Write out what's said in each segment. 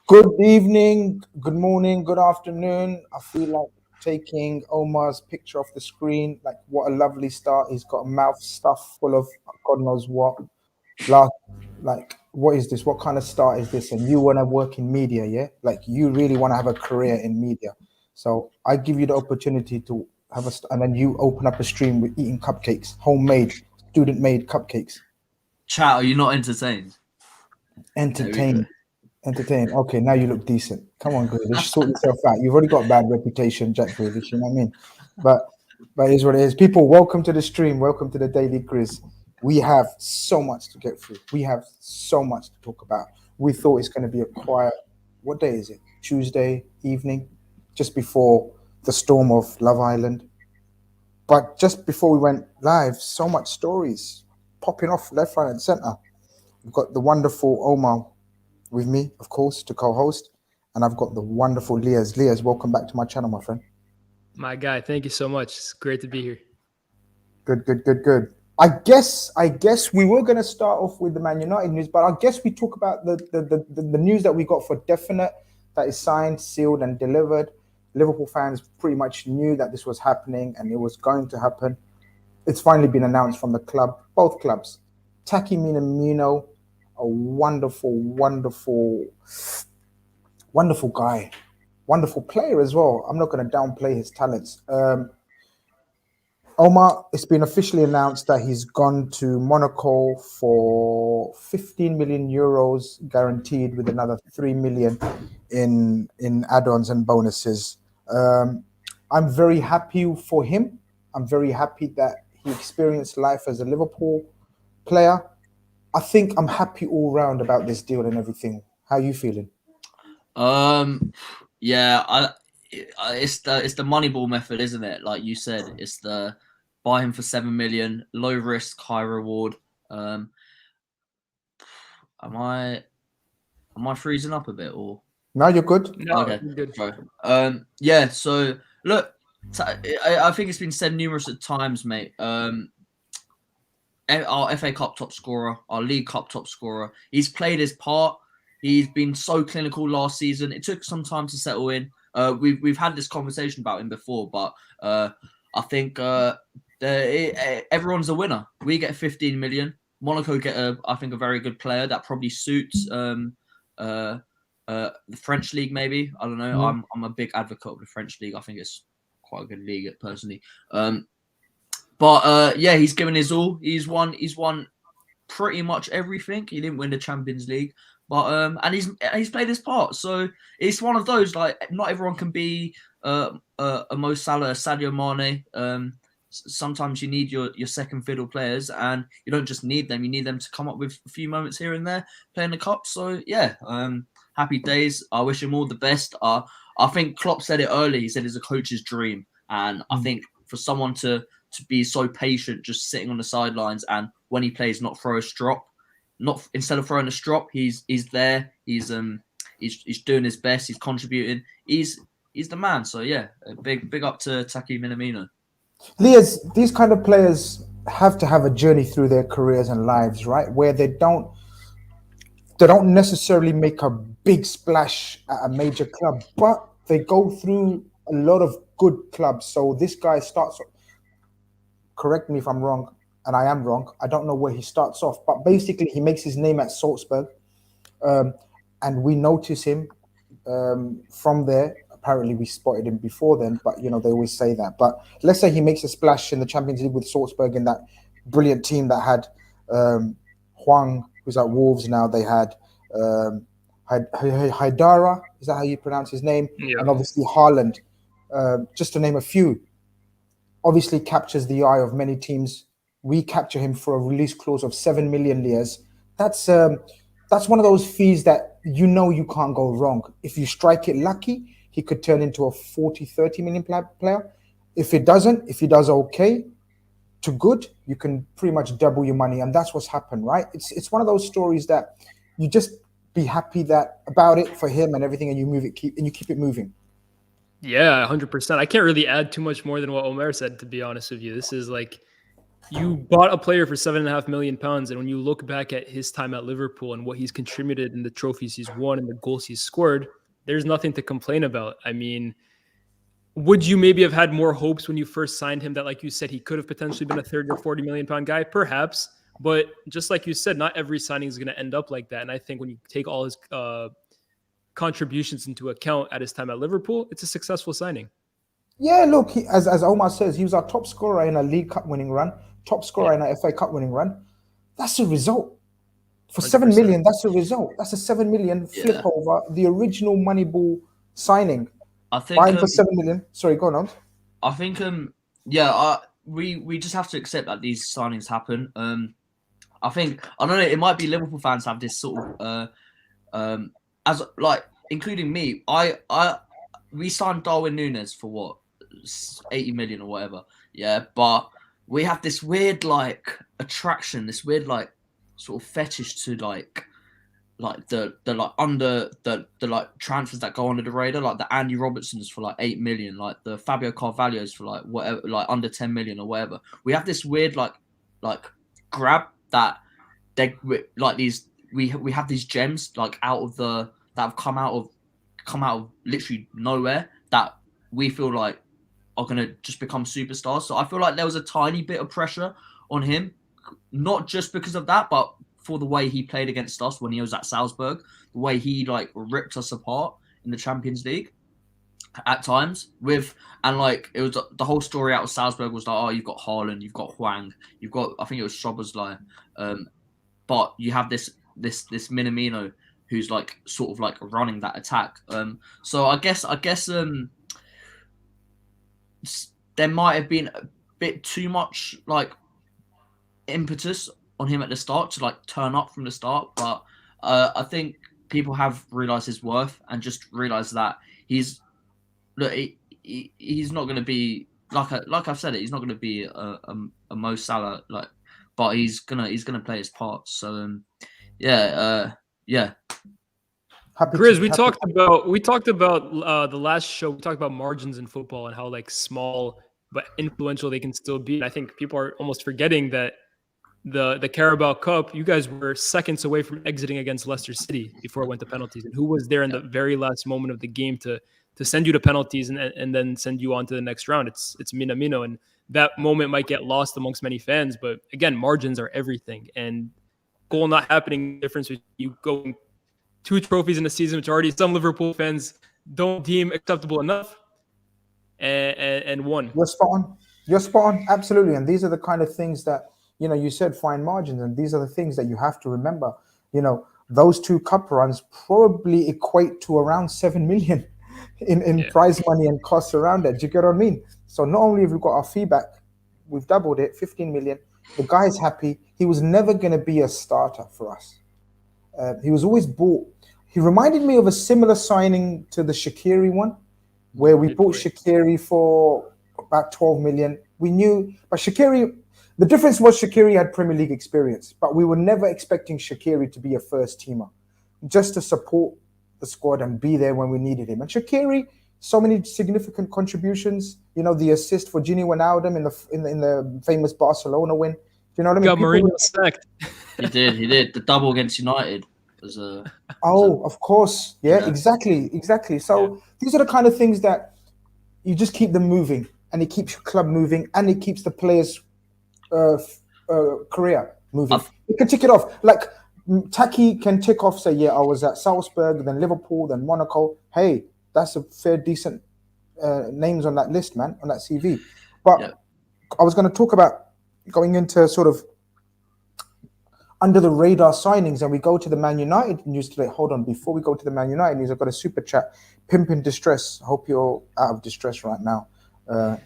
Good evening, good morning, good afternoon. I feel like taking Omar's picture off the screen. Like, what a lovely start. He's got a mouth stuffed full of God knows what. Last, what is this? What kind of start is this? And you want to work in media, yeah? Like, you really want to have a career in media. So I give you the opportunity to have and then you open up a stream with eating cupcakes, homemade, student-made cupcakes. Chat, are you not entertained? Entertain. Entertain. Okay, now you look decent. Come on, Grealish, sort yourself out. You've already got a bad reputation, Jack Grealish. You know what I mean? But it is what it is. People, welcome to the stream. Welcome to the Daily Grizz. We have so much to get through. We have so much to talk about. We thought it's going to be a quiet. What day is it? Tuesday evening, just before the storm of Love Island. But just before we went live, so much stories popping off left, right, and center. We've got the wonderful Omar with me, of course, to co-host, and I've got the wonderful Liaz. Liaz, welcome back to my channel, my friend. My guy, thank you so much. It's great to be here. Good. I guess we were going to start off with the Man United news, but I guess we talk about the news that we got for definite, that is signed, sealed, and delivered. Liverpool fans pretty much knew that this was happening and it was going to happen. It's finally been announced from the club, both clubs. Taki Minamino, a wonderful guy, wonderful player as well. I'm not going to downplay his talents. Omar, it's been officially announced that he's gone to Monaco for 15 million euros guaranteed, with another 3 million in add-ons and bonuses. I'm very happy for him. I'm very happy that he experienced life as a Liverpool player. I think I'm happy all round about this deal and everything. How are you feeling? Yeah, it's the Moneyball method, isn't it? Like you said, it's the buy him for 7 million, low risk, high reward. Am I freezing up a bit or? No, you're good. No, Okay, you're good. Sorry. Yeah. So look, I think it's been said numerous times, mate. Our FA Cup top scorer, our League Cup top scorer. He's played his part. He's been so clinical last season. It took some time to settle in. We've had this conversation about him before, but I think everyone's a winner. We get 15 million. Monaco get I think a very good player that probably suits the French league. Maybe, I don't know. I'm a big advocate of the French league. I think it's quite a good league personally. But yeah, he's given his all. He's won pretty much everything. He didn't win the Champions League, but and he's played his part. So it's one of those, like, not everyone can be a Mo Salah, a Sadio Mane. Sometimes you need your second fiddle players, and you don't just need them. You need them to come up with a few moments here and there playing the cup. So yeah, happy days. I wish him all the best. I think Klopp said it early. He said it's a coach's dream, and I think for someone to be so patient, just sitting on the sidelines, and when he plays, not throw a strop, instead of throwing a strop, he's there. He's doing his best. He's contributing. He's the man. So yeah, big up to Taki Minamino. Liaz, these kind of players have to have a journey through their careers and lives, right? Where they don't necessarily make a big splash at a major club, but they go through a lot of good clubs. So this guy starts, correct me if I'm wrong, and I am wrong. I don't know where he starts off, but basically he makes his name at Salzburg, and we notice him from there. Apparently we spotted him before then, but they always say that. But let's say he makes a splash in the Champions League with Salzburg in that brilliant team that had Huang, who's at Wolves now. They had Haidara, is that how you pronounce his name? Yeah. And obviously Haaland, just to name a few. Obviously captures the eye of many teams. We capture him for a release clause of 7 million liras. That's one of those fees that you can't go wrong. If you strike it lucky, he could turn into a 40-30 million player. If he does okay to good, you can pretty much double your money, and that's what's happened, right? It's one of those stories that you just be happy about it for him and everything, and you keep it moving. Yeah, 100%. I can't really add too much more than what Omer said, to be honest with you. This is like you bought a player for £7.5 million, and when you look back at his time at Liverpool and what he's contributed in the trophies he's won and the goals he's scored, there's nothing to complain about. I mean, would you maybe have had more hopes when you first signed him that, like you said, he could have potentially been a 30 or 40 million pound guy? Perhaps. But just like you said, not every signing is going to end up like that. And I think when you take all his contributions into account at his time at Liverpool, it's a successful signing. Yeah, look, as Omar says, he was our top scorer in a League Cup winning run, top scorer in a FA Cup winning run. That's a result. For 7 million, that's a result. That's a 7 million flip over the original Moneyball signing. I think buying for 7 million. Sorry, go on. I think we just have to accept that these signings happen. I think, I don't know, it might be Liverpool fans have this sort of as like, including me, we signed Darwin Núñez for what, 80 million or whatever. Yeah, but we have this weird like attraction, this weird like sort of fetish to like the like transfers that go under the radar, like the Andy Robertsons for like 8 million, like the Fabio Carvalhos for like whatever, like under 10 million or whatever. We have this weird like grab that they like these we have these gems like that have come out of literally nowhere that we feel like are gonna just become superstars. So I feel like there was a tiny bit of pressure on him, not just because of that, but for the way he played against us when he was at Salzburg, the way he like ripped us apart in the Champions League at times and like it was the whole story out of Salzburg was like, oh, you've got Haaland, you've got Hwang, you've got, I think it was Szoboszlai, but you have this Minamino who's like sort of like running that attack. So I guess there might have been a bit too much like impetus on him at the start to like turn up from the start, but I think people have realized his worth and just realized that he's not going to be like I've said it, he's not going to be a Mo Salah, like, but he's gonna play his part. So yeah. Grizz, we talked about the last show. We talked about margins in football and how like small but influential they can still be. And I think people are almost forgetting that the Carabao Cup, you guys were seconds away from exiting against Leicester City before it went to penalties. And who was there in the very last moment of the game to send you to penalties and then send you on to the next round? It's Minamino. And that moment might get lost amongst many fans. But again, margins are everything. And goal not happening, difference between you going 2 trophies in a season, which already some Liverpool fans don't deem acceptable enough, and one. You're spot on. Absolutely. And these are the kind of things that, you know, you said fine margins, and these are the things that you have to remember. You know, those 2 cup runs probably equate to around 7 million in prize money and costs around it. Do you get what I mean? So not only have we got our fee back, we've doubled it, 15 million. The guy's happy. He was never going to be a starter for us. He was always bought. He reminded me of a similar signing to the Shaqiri one, where we bought Shaqiri for about 12 million. We knew, but Shaqiri, the difference was Shaqiri had Premier League experience, but we were never expecting Shaqiri to be a first teamer, just to support the squad and be there when we needed him. And Shaqiri, so many significant contributions. You know, the assist for Gini Wijnaldum in the famous Barcelona win. Do you know what I mean? Got Mourinho stacked. He did. The double against United was of course. Yeah, exactly. So these are the kind of things that you just keep them moving, and it keeps your club moving, and it keeps the players' career moving. You can tick it off. Like Taki can tick off, say, yeah, I was at Salzburg, then Liverpool, then Monaco. Hey, that's a fair, decent names on that list, man, on that CV. But I was going to talk about going into sort of under the radar signings, and we go to the Man United news today. Hold on, before we go to the Man United news, I've got a super chat. Pimp in distress. Hope you're out of distress right now.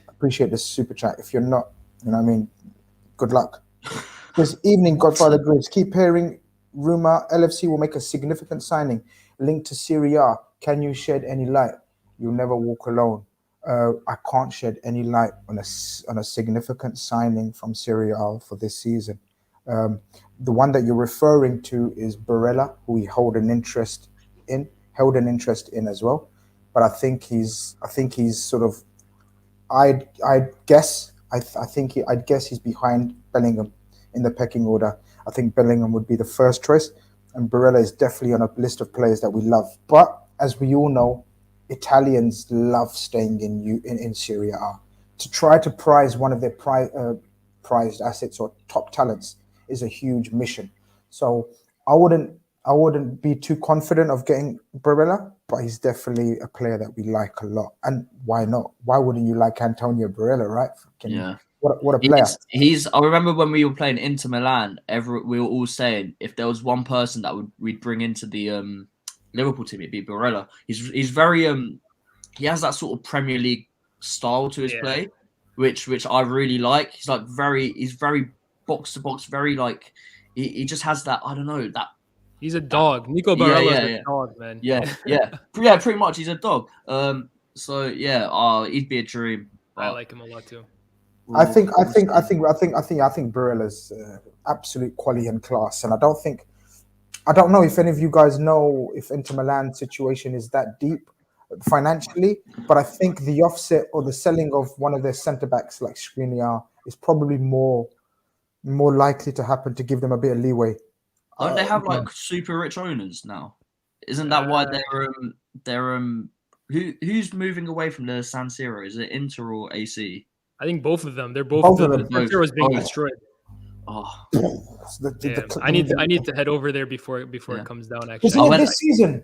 Appreciate this super chat. If you're not, you know what I mean, good luck. This evening, Godfather Grizz. Keep hearing rumor LFC will make a significant signing linked to Serie A. Can you shed any light? You'll never walk alone. I can't shed any light on a significant signing from Serie A for this season. The one that you're referring to is Barella, who we held an interest in as well. But I think he's sort of, I guess I think I'd guess he's behind Bellingham in the pecking order. I think Bellingham would be the first choice, and Barella is definitely on a list of players that we love. But as we all know, Italians love staying in Serie A. To try to prize one of their prized assets or top talents is a huge mission. So I wouldn't be too confident of getting Barella, but he's definitely a player that we like a lot. And why not? Why wouldn't you like Antonio Barella, right? Yeah. What a player. I remember when we were playing Inter Milan, we were all saying if there was one person that we'd bring into the Liverpool team, it'd be Barella. He's very he has that sort of Premier League style to his play, which I really like. He's very box to box, very like he just has that, I don't know, that he's a dog. Nico Barella's a dog, man. Yeah, pretty much he's a dog. So yeah, he'd be a dream. I like him a lot too. I think Barella's absolute quality and class, and I don't know if any of you guys know if Inter Milan situation is that deep financially, but I think the offset or the selling of one of their centre backs like Skriniar is probably more likely to happen to give them a bit of leeway. Don't they have like super rich owners now? Isn't that why they're who's moving away from the San Siro? Is it Inter or AC? I think both of them. They're both the San Siro is being destroyed. Oh, I need to head over there before it comes down. Actually, is it this season?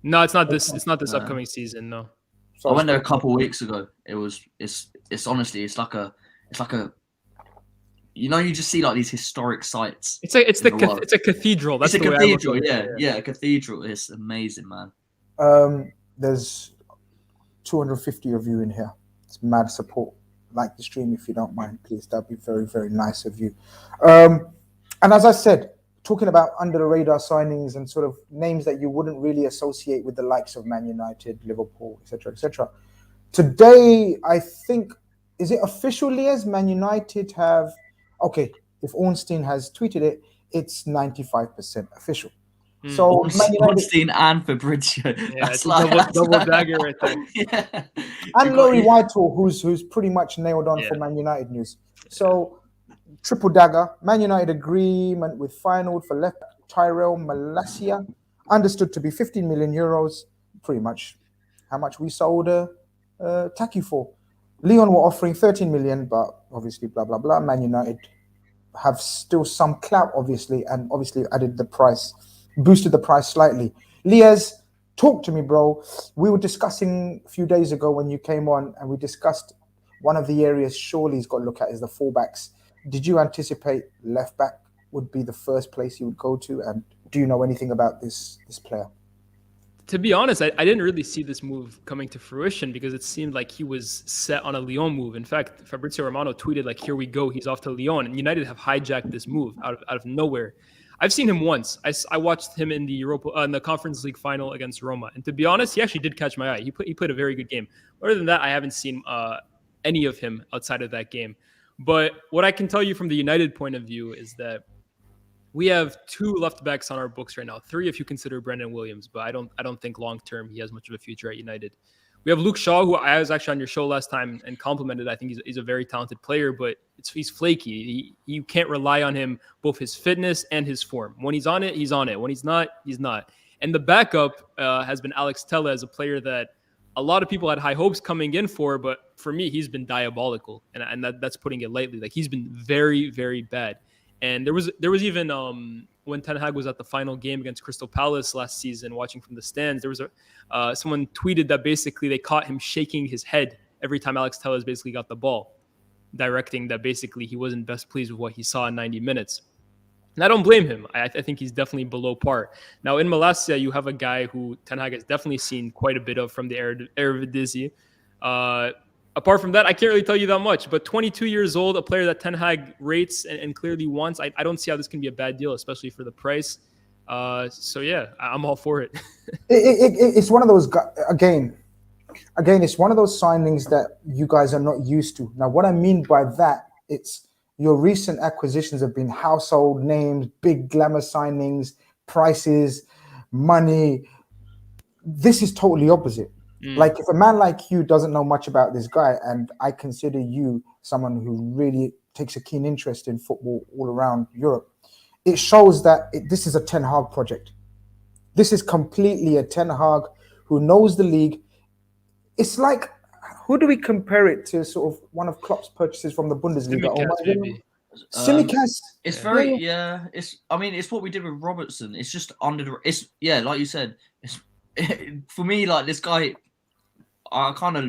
No, it's not this. It's not this upcoming season. No. So I went there a couple of weeks ago. It's honestly it's like a you just see like these historic sites. It's a cathedral. That's it's a cathedral. Yeah, a cathedral. It's amazing, man. There's 250 of you in here. It's mad support. Like the stream if you don't mind, please. That'd be very, very nice of you. And as I said, talking about under the radar signings and sort of names that you wouldn't really associate with the likes of Man United, Liverpool, etc., etc. Today, I think, is it officially as Man United have? Okay, if Ornstein has tweeted it, it's 95% official. So Ornstein and Fabrizio. Yeah, that's like double dagger right there. Yeah. And Laurie Whitehall, who's pretty much nailed on for Man United news. So triple dagger. Man United agreement with Feyenoord for left Tyrell Malacia, understood to be 15 million euros, pretty much how much we sold Taki for. Lyon were offering 13 million, but obviously blah blah blah. Man United have still some clout, obviously, and obviously added the price. Boosted the price slightly. Liaz, talk to me, bro. We were discussing a few days ago when you came on, and we discussed one of the areas Shawley's got to look at is the fullbacks. Did you anticipate left back would be the first place you would go to? And do you know anything about this player? To be honest, I didn't really see this move coming to fruition because it seemed like he was set on a Lyon move. In fact, Fabrizio Romano tweeted like, "Here we go, he's off to Lyon," and United have hijacked this move out of nowhere. I've seen him once. I watched him in the Conference League final against Roma, and to be honest, he actually did catch my eye. He played a very good game. Other than that, I haven't seen any of him outside of that game. But what I can tell you from the United point of view is that we have two left backs on our books right now. Three if you consider Brendan Williams, but I don't think long term he has much of a future at United. We have Luke Shaw, who I was actually on your show last time and complimented. I think he's a very talented player, but he's flaky. You can't rely on him, both his fitness and his form. When he's on it, he's on it. When he's not, he's not. And the backup has been Alex Telles, a player that a lot of people had high hopes coming in for, but for me, he's been diabolical, and that's putting it lightly. Like he's been very, very bad. And there was even when Ten Hag was at the final game against Crystal Palace last season, watching from the stands, there was someone tweeted that basically they caught him shaking his head every time Alex Telles basically got the ball, directing that basically he wasn't best pleased with what he saw in 90 minutes. And I don't blame him. I think he's definitely below par. Now in Malacia, you have a guy who Ten Hag has definitely seen quite a bit of from the Eredivisie. Apart from that, I can't really tell you that much. But 22 years old, a player that Ten Hag rates and clearly wants, I don't see how this can be a bad deal, especially for the price. So yeah, I'm all for it. It's one of those, again, it's one of those signings that you guys are not used to. Now, what I mean by that, it's your recent acquisitions have been household names, big glamour signings, prices, money. This is totally opposite. Like if a man like you doesn't know much about this guy, and I consider you someone who really takes a keen interest in football all around Europe, it shows that this is a Ten Hag project. This is completely a Ten Hag who knows the league. It's like, who do we compare it to? Sort of one of Klopp's purchases from the Bundesliga. Simicast. It's very It's it's what we did with Robertson. It's just under the. It's like you said. It's for me, like this guy. I kind of,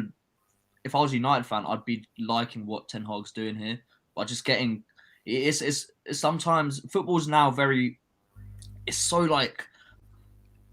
if I was a United fan, I'd be liking what Ten Hag's doing here, but just getting. It's sometimes football's now very. It's so like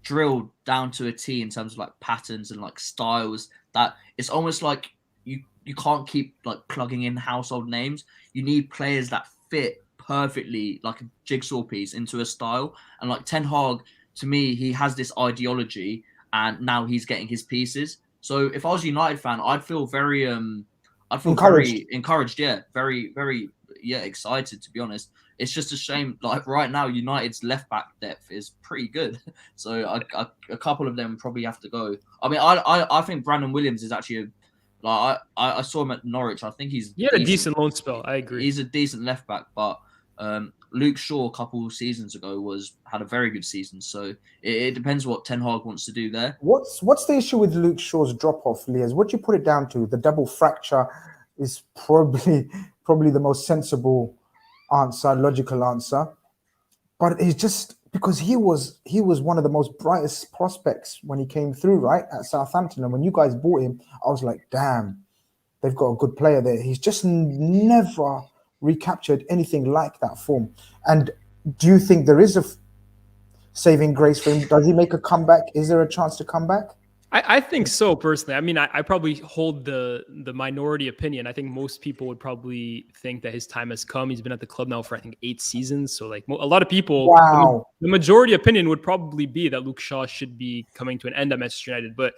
drilled down to a T in terms of like patterns and like styles that it's almost like you can't keep like plugging in household names. You need players that fit perfectly like a jigsaw piece into a style. And like Ten Hag, to me, he has this ideology and now he's getting his pieces. So if I was a United fan, I'd feel very very encouraged, very, very excited, to be honest. It's just a shame, like right now, United's left back depth is pretty good. So a couple of them probably have to go. I mean, I think Brandon Williams is actually I saw him at Norwich. I think he had a decent loan spell. I agree. He's a decent left back, but Luke Shaw a couple of seasons ago had a very good season. So it depends what Ten Hag wants to do there. What's the issue with Luke Shaw's drop off, Liaz? What do you put it down to? The double fracture is probably the most sensible answer, logical answer. But it's just because he was one of the most brightest prospects when he came through, right, at Southampton. And when you guys bought him, I was like, damn, they've got a good player there. He's just never recaptured anything like that form. And do you think there is a saving grace for him? Does he make a comeback? Is there a chance to come back? I think so, personally. I mean, I probably hold the minority opinion. I think most people would probably think that his time has come. He's been at the club now for, I think, 8 seasons. So, like, a lot of people, wow. The majority opinion would probably be that Luke Shaw should be coming to an end at Manchester United. But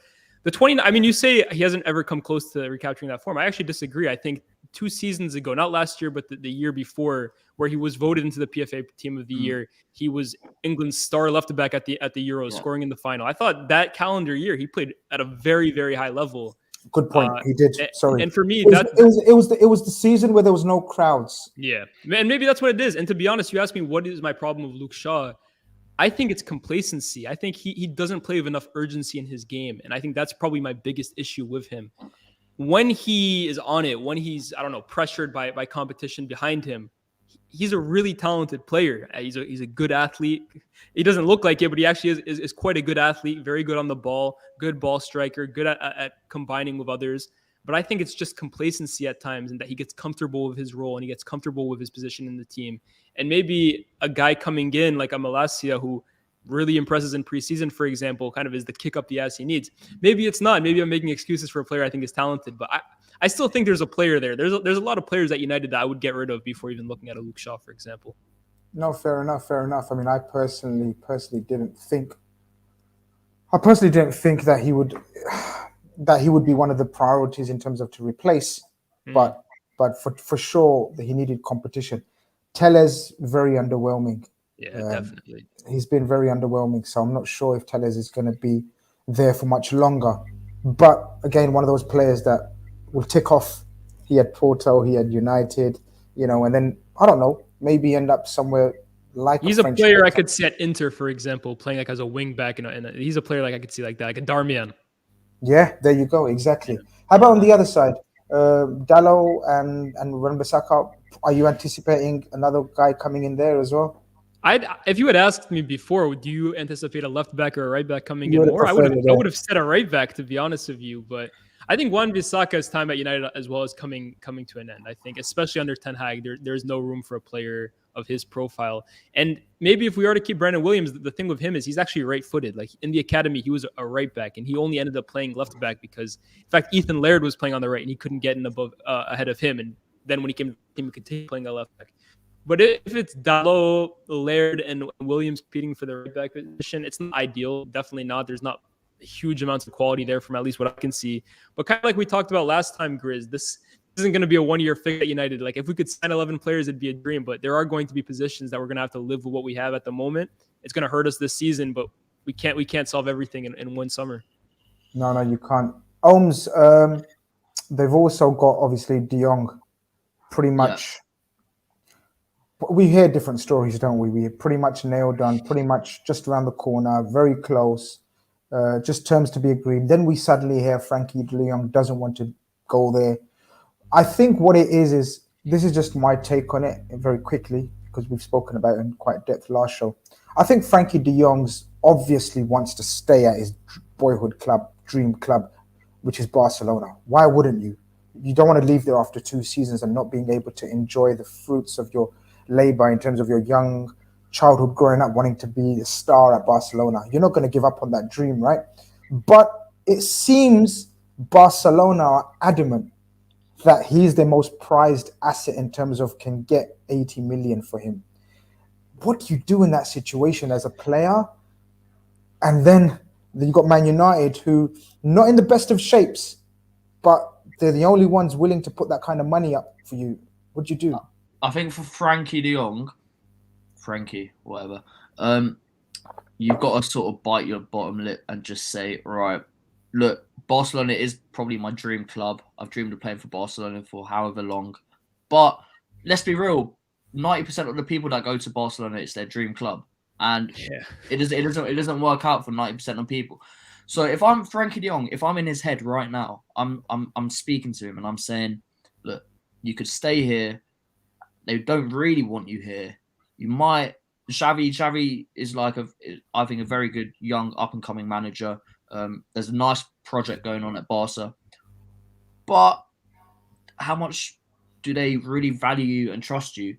you say he hasn't ever come close to recapturing that form. I actually disagree. I think 2 seasons ago, not last year, but the year before, where he was voted into the PFA Team of the Year, he was England's star left back at the Euros, scoring in the final. I thought that calendar year he played at a very, very high level. Good point. He did. Sorry. And for me, it was the season where there was no crowds. Yeah, and maybe that's what it is. And to be honest, you asked me what is my problem with Luke Shaw. I think it's complacency. I think he doesn't play with enough urgency in his game, and I think that's probably my biggest issue with him. When he is on it, when he's pressured by competition behind him, he's a really talented player. He's a good athlete. He doesn't look like it, but he actually is quite a good athlete, very good on the ball, good ball striker, good at combining with others. But I think it's just complacency at times, and that he gets comfortable with his role and he gets comfortable with his position in the team. And maybe a guy coming in like a Malacia who really impresses in preseason, for example, kind of is the kick up the ass he needs. Maybe it's not. Maybe I'm making excuses for a player I think is talented, but I still think there's a player there. There's a lot of players at United that I would get rid of before even looking at a Luke Shaw, for example. No, fair enough. I mean, I personally didn't think that he would be one of the priorities in terms of to replace, but for sure that he needed competition. Telles, very underwhelming. Yeah, definitely. He's been very underwhelming, so I'm not sure if Telles is going to be there for much longer. But again, one of those players that will tick off. He had Porto, he had United, and then, I don't know, maybe end up somewhere like he's a player I could see at Inter, for example, playing like as a wing back, and he's a player like I could see like that, like a Darmian. Yeah, there you go, exactly. How about on the other side? Dalot and Wan-Bissaka, are you anticipating another guy coming in there as well? If you had asked me before, do you anticipate a left back or a right back coming in more? I would have said a right back, to be honest with you. But I think Wan-Bissaka's time at United as well is coming to an end. I think, especially under Ten Hag, there's no room for a player of his profile. And maybe if we are to keep Brandon Williams, the thing with him is he's actually right-footed. Like in the academy, he was a right back, and he only ended up playing left back because, in fact, Ethan Laird was playing on the right, and he couldn't get in ahead of him. And then when he came, he continued playing a left back. But if it's Dalot, Laird, and Williams competing for the right back position, it's not ideal. Definitely not. There's not huge amounts of quality there from at least what I can see. But kind of like we talked about last time, Grizz, this isn't going to be a one-year fix at United. Like if we could sign 11 players, it'd be a dream. But there are going to be positions that we're going to have to live with what we have at the moment. It's going to hurt us this season, but we can't solve everything in one summer. No, you can't. Ohms, they've also got obviously De Jong, pretty much. We hear different stories, don't we? We pretty much nailed on, pretty much just around the corner, very close, just terms to be agreed. Then we suddenly hear Frankie De Jong doesn't want to go there. I think what it is this is just my take on it very quickly because we've spoken about it in quite depth last show. I think Frankie De Jong's obviously wants to stay at his boyhood club, dream club, which is Barcelona. Why wouldn't you? You don't want to leave there after 2 seasons and not being able to enjoy the fruits of your labor in terms of your young childhood growing up wanting to be a star at Barcelona. You're not going to give up on that dream, right? But it seems Barcelona are adamant that he's their most prized asset in terms of can get 80 million for him. What do you do in that situation as a player? And then you got Man United, who not in the best of shapes, but they're the only ones willing to put that kind of money up for you. What do you do? I think for Frankie De Jong, whatever, you've got to sort of bite your bottom lip and just say, right, look, Barcelona is probably my dream club. I've dreamed of playing for Barcelona for however long. But let's be real, 90% of the people that go to Barcelona, it's their dream club. And it doesn't work out for 90% of people. So if I'm Frankie De Jong, if I'm in his head right now, I'm speaking to him and I'm saying, look, you could stay here. They don't really want you here. You might. Xavi is I think a very good young up and coming manager. There's a nice project going on at Barca, but how much do they really value you and trust you?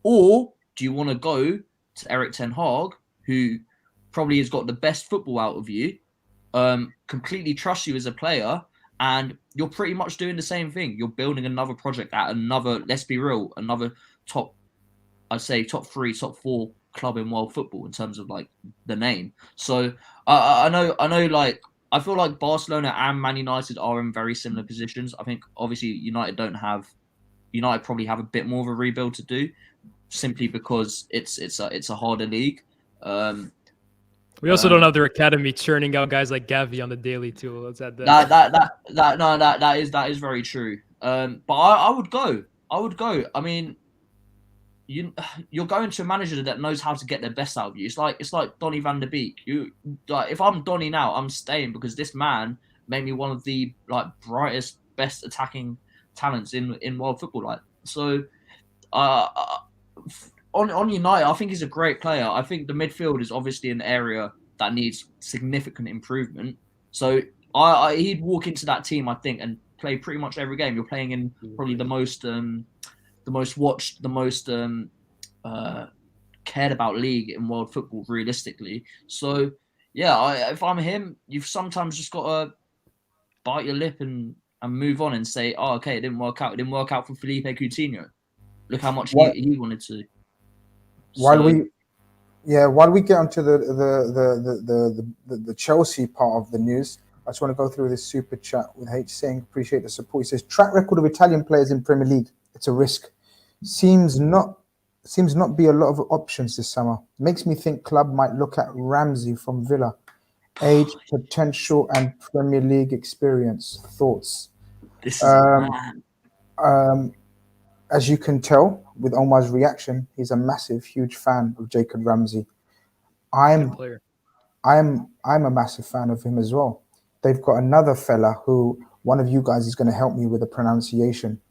Or do you want to go to Erik ten Hag, who probably has got the best football out of you, completely trusts you as a player, and you're pretty much doing the same thing. You're building another project at another, let's be real, another top 3, top 4 club in world football in terms of like the name. So I know like I feel like Barcelona and Man United are in very similar positions. I think obviously United probably have a bit more of a rebuild to do, simply because it's a harder league. We also don't have their academy churning out guys like Gavi on the daily too. Let's add that. That is very true. But I would go. I mean, you're going to a manager that knows how to get their best out of you. It's like Donny van der Beek. If I'm Donny now, I'm staying because this man made me one of the brightest, best attacking talents in world football. So, on United, I think he's a great player. I think the midfield is obviously an area that needs significant improvement. So he'd walk into that team, I think, and play pretty much every game. You're playing in probably the most watched, the most cared about league in world football, realistically. So yeah, if I'm him, you've sometimes just got to bite your lip and move on and say, oh, okay, it didn't work out. It didn't work out for Felipe Coutinho. Look how much he wanted to. While we get onto the Chelsea part of the news, I just want to go through this super chat with H saying, appreciate the support. He says, track record of Italian players in Premier League. It's a risk. Seems not be a lot of options this summer. Makes me think club might look at Ramsey from Villa. Age, potential, and Premier League experience. Thoughts? This is as you can tell with Omar's reaction, he's a massive, huge fan of Jacob Ramsey. I'm a massive fan of him as well. They've got another fella who one of you guys is going to help me with the pronunciation.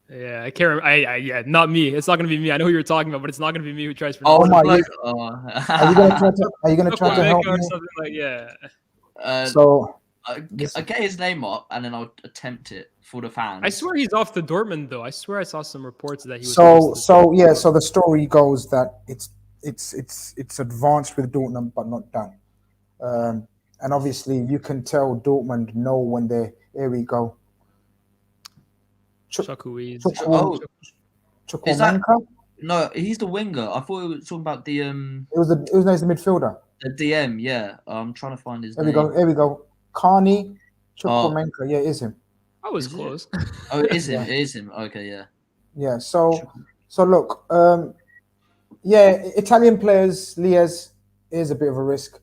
Yeah, I can't remember. Yeah, not me. It's not going to be me. I know who you're talking about, but it's not going to be me who tries to pronounce it. Are you going to try to help me? Or something like, yeah. I get his name up and then I'll attempt it for the fans. I swear he's off to Dortmund though. I swear I saw some reports that he was. So the story goes that it's advanced with Dortmund but not done. And obviously you can tell Dortmund know when they're here we go. Chukwuemeka? No, he's the winger. I thought we were talking about the It was the midfielder. The DM, yeah. I'm trying to find his name. Here we go. Khanage, Chukwuemeka. Yeah, it is him. I was close. Oh, it is him. It is him. Okay, yeah. Yeah. So look, Italian players, Lies is a bit of a risk.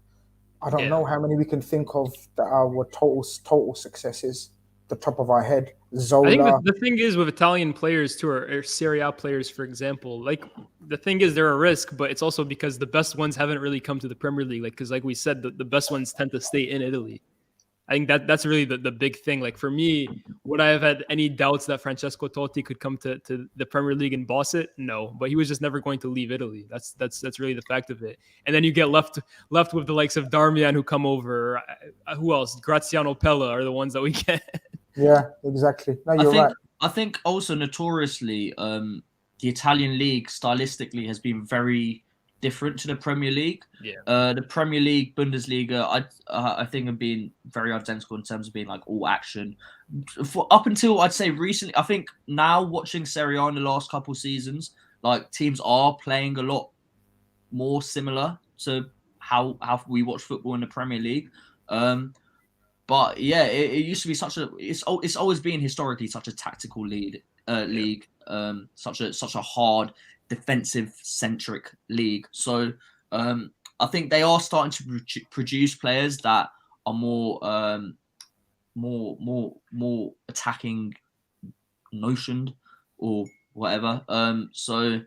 I don't know how many we can think of that are total successes. The top of our head, I think Zola. the thing is with Italian players too, or Serie A players, for example, like the thing is they're a risk, but it's also because the best ones haven't really come to the Premier League. Like, because like we said, the best ones tend to stay in Italy. I think that's really the big thing. Like for me, would I have had any doubts that Francesco Totti could come to the Premier League and boss it? No, but he was just never going to leave Italy. That's really the fact of it. And then you get left with the likes of Darmian who come over. Who else? Graziano Pella are the ones that we get. Yeah, exactly. No, you're right. I think also notoriously, the Italian league stylistically has been very different to the Premier League. Yeah. The Premier League, Bundesliga, I think have been very identical in terms of being like all action. For up until I'd say recently, I think now watching Serie A in the last couple of seasons, like teams are playing a lot more similar to how we watch football in the Premier League. But yeah, it used to be it's always been historically such a tactical league, such a hard defensive centric league. So I think they are starting to produce players that are more attacking notioned or whatever. So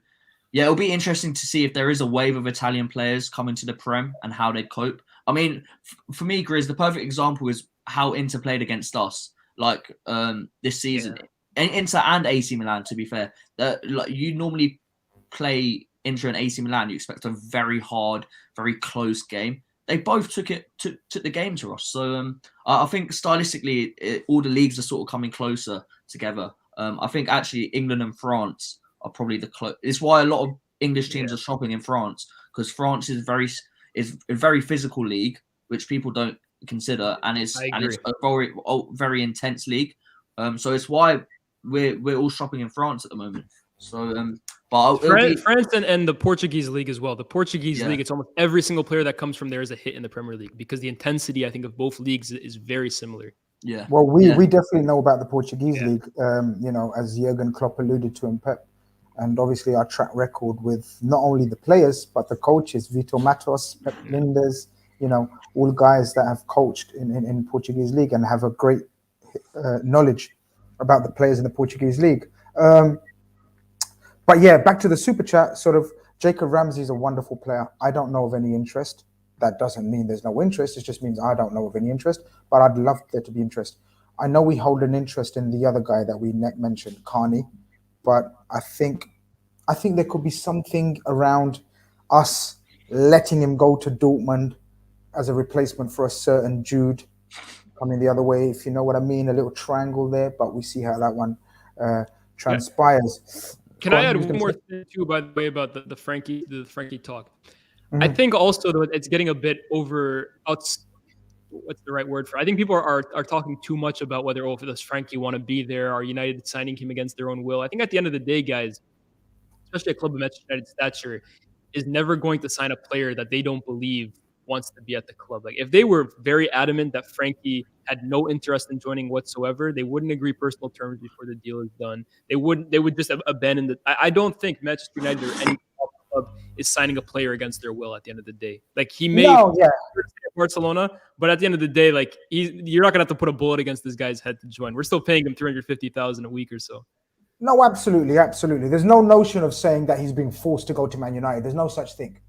yeah, it'll be interesting to see if there is a wave of Italian players coming to the Prem and how they cope. I mean, for me, Grizz, the perfect example is how Inter played against us, like this season. Yeah. Inter and AC Milan, to be fair, like you normally play Inter and AC Milan, you expect a very hard, very close game. They both took the game to us. So I think stylistically, all the leagues are sort of coming closer together. I think actually England and France are probably it's why a lot of English teams are shopping in France, because France is a very physical league, which people don't consider, and it's a very intense league. So it's why we're all shopping in France at the moment. So France and the Portuguese league as well. The Portuguese league, it's almost every single player that comes from there is a hit in the Premier League, because the intensity, I think, of both leagues is very similar. Yeah. Well, we definitely know about the Portuguese league. As Jurgen Klopp alluded to, and Pep, and obviously our track record with not only the players but the coaches, Vitor Matos, Pep Linders, all guys that have coached in Portuguese league and have a great knowledge about the players in the Portuguese league. But yeah, back to the super chat. Sort of, Jacob Ramsey is a wonderful player. I don't know of any interest. That doesn't mean there's no interest. It just means I don't know of any interest. But I'd love there to be interest. I know we hold an interest in the other guy that we mentioned, Khanage. But I think there could be something around us letting him go to Dortmund as a replacement for a certain Jude coming the other way, if you know what I mean. A little triangle there, but we see how that one transpires. Can I add one more thing too, by the way, about the Frankie talk? Mm-hmm. I think also though it's getting a bit what's the right word for it? I think people are talking too much about whether does Frankie want to be there? Are United signing him against their own will? I think at the end of the day, guys, especially a club of Manchester United stature, is never going to sign a player that they don't believe wants to be at the club. Like if they were very adamant that Frankie had no interest in joining whatsoever, they wouldn't agree personal terms before the deal is done. They would just abandon the. I don't think Manchester United or any club is signing a player against their will at the end of the day. Like he may Barcelona, but at the end of the day, like you're not gonna have to put a bullet against this guy's head to join. We're still paying him $350,000 a week or so. No, absolutely. There's no notion of saying that he's being forced to go to Man United. There's no such thing.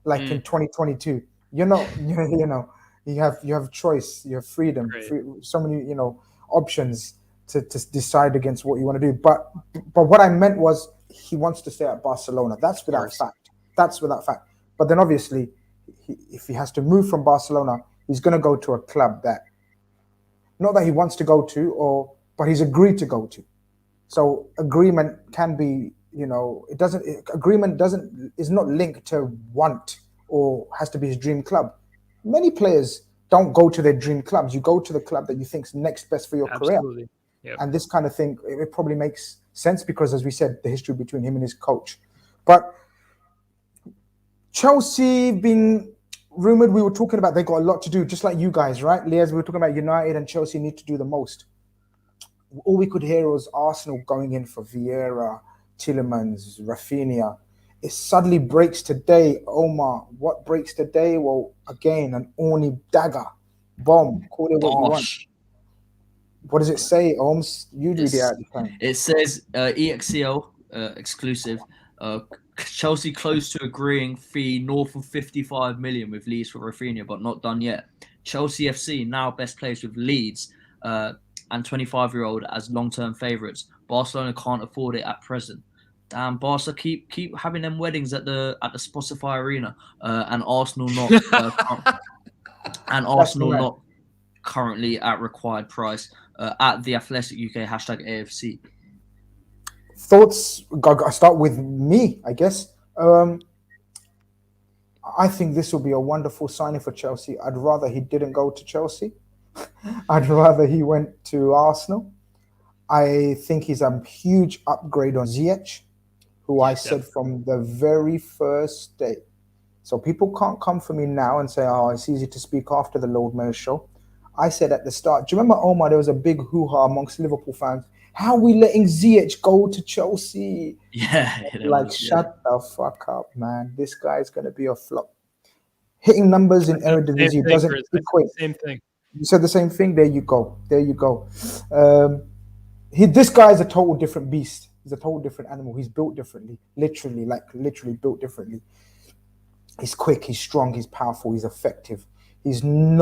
Like in 2022, you have choice, you have freedom, so many options to decide against what you want to do. But what I meant was he wants to stay at Barcelona. That's without fact. But then obviously, if he has to move from Barcelona, he's going to go to a club that, not that he wants to go to, but he's agreed to go to. So agreement can be, agreement is not linked to want or has to be his dream club. Many players don't go to their dream clubs. You go to the club that you think is next best for your career. Yep. And this kind of thing, it probably makes sense because, as we said, the history between him and his coach. But Chelsea being rumored, we were talking about they got a lot to do, just like you guys, right? Liaz, we were talking about United and Chelsea need to do the most. All we could hear was Arsenal going in for Vieira, Tielemans, Rafinha. It suddenly breaks today. Omar, what breaks today? Well, again, an Orny dagger. Bomb. Call it what you want. Bosh. What does it say, Holmes? You read it out the time. It says EXCL exclusive. Chelsea close to agreeing fee north of 55 million with Leeds for Rafinha, but not done yet. Chelsea FC now best placed with Leeds and 25-year-old as long-term favourites. Barcelona can't afford it at present. Damn, Barca keep having them weddings at the Spotify Arena, and Arsenal not currently at required price at the Athletic UK #AFC. Thoughts? I start with me, I guess. I think this will be a wonderful signing for Chelsea. I'd rather he didn't go to Chelsea. I'd rather he went to Arsenal. I think he's a huge upgrade on Ziyech, who I said from the very first day. So people can't come for me now and say, oh, it's easy to speak after the Lord Mayor show. I said at the start, do you remember, Omar, there was a big hoo-ha amongst Liverpool fans. How are we letting Ziyech go to Chelsea? Yeah. Shut the fuck up, man. This guy's going to be a flop. Hitting numbers in Eredivisie doesn't equate. Same thing. You said the same thing? There you go. This guy is a total different beast. He's a total different animal. He's built differently. Literally built differently. He's quick, he's strong, he's powerful, he's effective. He doesn't